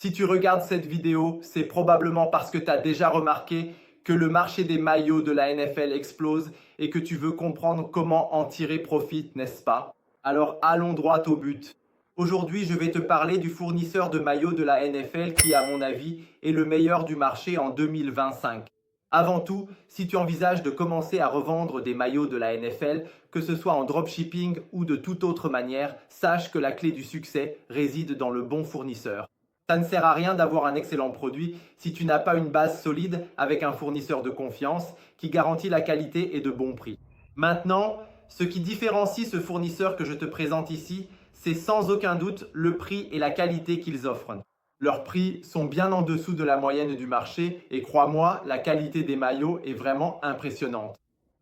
Si tu regardes cette vidéo, c'est probablement parce que tu as déjà remarqué que le marché des maillots de la NFL explose et que tu veux comprendre comment en tirer profit, n'est-ce pas? Alors allons droit au but. Aujourd'hui, je vais te parler du fournisseur de maillots de la NFL qui, à mon avis, est le meilleur du marché en 2025. Avant tout, si tu envisages de commencer à revendre des maillots de la NFL, que ce soit en dropshipping ou de toute autre manière, sache que la clé du succès réside dans le bon fournisseur. Ça ne sert à rien d'avoir un excellent produit si tu n'as pas une base solide avec un fournisseur de confiance qui garantit la qualité et de bons prix. Maintenant, ce qui différencie ce fournisseur que je te présente ici, c'est sans aucun doute le prix et la qualité qu'ils offrent. Leurs prix sont bien en dessous de la moyenne du marché et crois-moi, la qualité des maillots est vraiment impressionnante.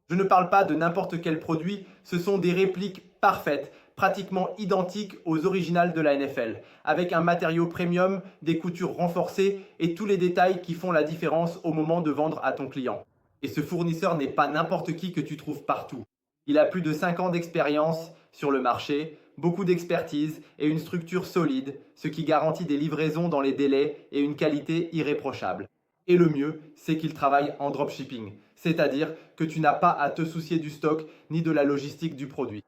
Je ne parle pas de n'importe quel produit, ce sont des répliques parfaites, pratiquement identiques aux originales de la NFL, avec un matériau premium, des coutures renforcées et tous les détails qui font la différence au moment de vendre à ton client. Et ce fournisseur n'est pas n'importe qui que tu trouves partout. Il a plus de 5 ans d'expérience sur le marché, beaucoup d'expertise et une structure solide, ce qui garantit des livraisons dans les délais et une qualité irréprochable. Et le mieux, c'est qu'il travaille en dropshipping, c'est-à-dire que tu n'as pas à te soucier du stock ni de la logistique du produit.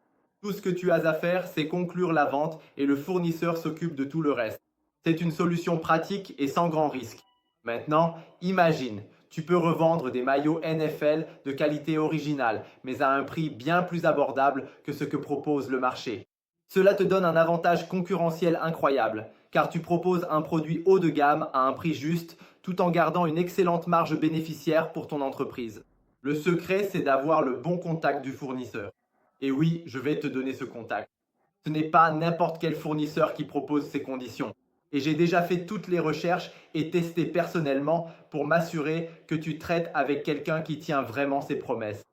Tout ce que tu as à faire, c'est conclure la vente et le fournisseur s'occupe de tout le reste. C'est une solution pratique et sans grand risque. Maintenant, imagine, tu peux revendre des maillots NFL de qualité originale, mais à un prix bien plus abordable que ce que propose le marché. Cela te donne un avantage concurrentiel incroyable, car tu proposes un produit haut de gamme à un prix juste, tout en gardant une excellente marge bénéficiaire pour ton entreprise. Le secret, c'est d'avoir le bon contact du fournisseur. Et oui, je vais te donner ce contact. Ce n'est pas n'importe quel fournisseur qui propose ces conditions. Et j'ai déjà fait toutes les recherches et testé personnellement pour m'assurer que tu traites avec quelqu'un qui tient vraiment ses promesses.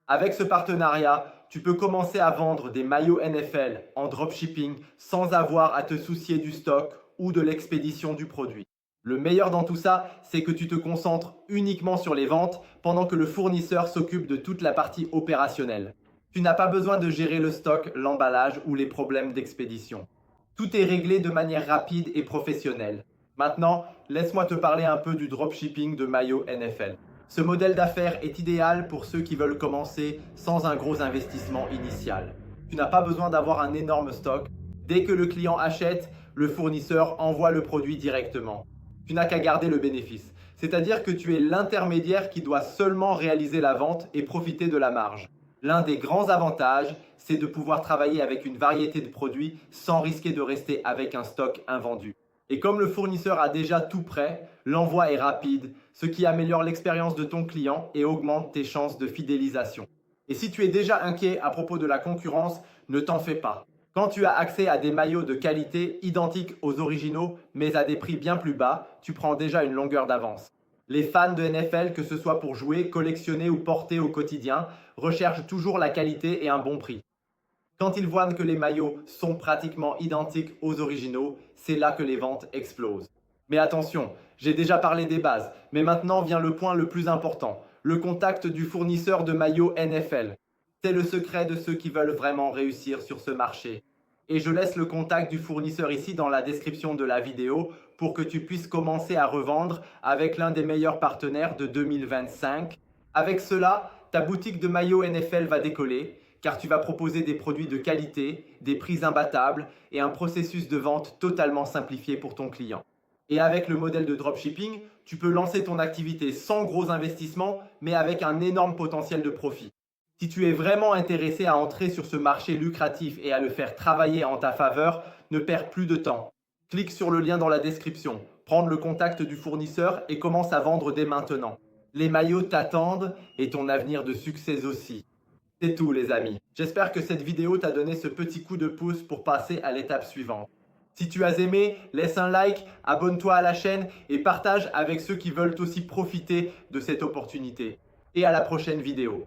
Avec ce partenariat, tu peux commencer à vendre des maillots NFL en dropshipping sans avoir à te soucier du stock ou de l'expédition du produit. Le meilleur dans tout ça, c'est que tu te concentres uniquement sur les ventes pendant que le fournisseur s'occupe de toute la partie opérationnelle. Tu n'as pas besoin de gérer le stock, l'emballage ou les problèmes d'expédition. Tout est réglé de manière rapide et professionnelle. Maintenant, laisse-moi te parler un peu du dropshipping de maillots NFL. Ce modèle d'affaires est idéal pour ceux qui veulent commencer sans un gros investissement initial. Tu n'as pas besoin d'avoir un énorme stock. Dès que le client achète, le fournisseur envoie le produit directement. Tu n'as qu'à garder le bénéfice. C'est-à-dire que tu es l'intermédiaire qui doit seulement réaliser la vente et profiter de la marge. L'un des grands avantages, c'est de pouvoir travailler avec une variété de produits sans risquer de rester avec un stock invendu. Et comme le fournisseur a déjà tout prêt, l'envoi est rapide, ce qui améliore l'expérience de ton client et augmente tes chances de fidélisation. Et si tu es déjà inquiet à propos de la concurrence, ne t'en fais pas. Quand tu as accès à des maillots de qualité identiques aux originaux, mais à des prix bien plus bas, tu prends déjà une longueur d'avance. Les fans de NFL, que ce soit pour jouer, collectionner ou porter au quotidien, recherchent toujours la qualité et un bon prix. Quand ils voient que les maillots sont pratiquement identiques aux originaux, c'est là que les ventes explosent. Mais attention, j'ai déjà parlé des bases, mais maintenant vient le point le plus important, le contact du fournisseur de maillots NFL. C'est le secret de ceux qui veulent vraiment réussir sur ce marché. Et je laisse le contact du fournisseur ici dans la description de la vidéo pour que tu puisses commencer à revendre avec l'un des meilleurs partenaires de 2025. Avec cela, ta boutique de maillots NFL va décoller car tu vas proposer des produits de qualité, des prix imbattables et un processus de vente totalement simplifié pour ton client. Et avec le modèle de dropshipping, tu peux lancer ton activité sans gros investissement, mais avec un énorme potentiel de profit. Si tu es vraiment intéressé à entrer sur ce marché lucratif et à le faire travailler en ta faveur, ne perds plus de temps. Clique sur le lien dans la description, prends le contact du fournisseur et commence à vendre dès maintenant. Les maillots t'attendent et ton avenir de succès aussi. C'est tout les amis. J'espère que cette vidéo t'a donné ce petit coup de pouce pour passer à l'étape suivante. Si tu as aimé, laisse un like, abonne-toi à la chaîne et partage avec ceux qui veulent aussi profiter de cette opportunité. Et à la prochaine vidéo.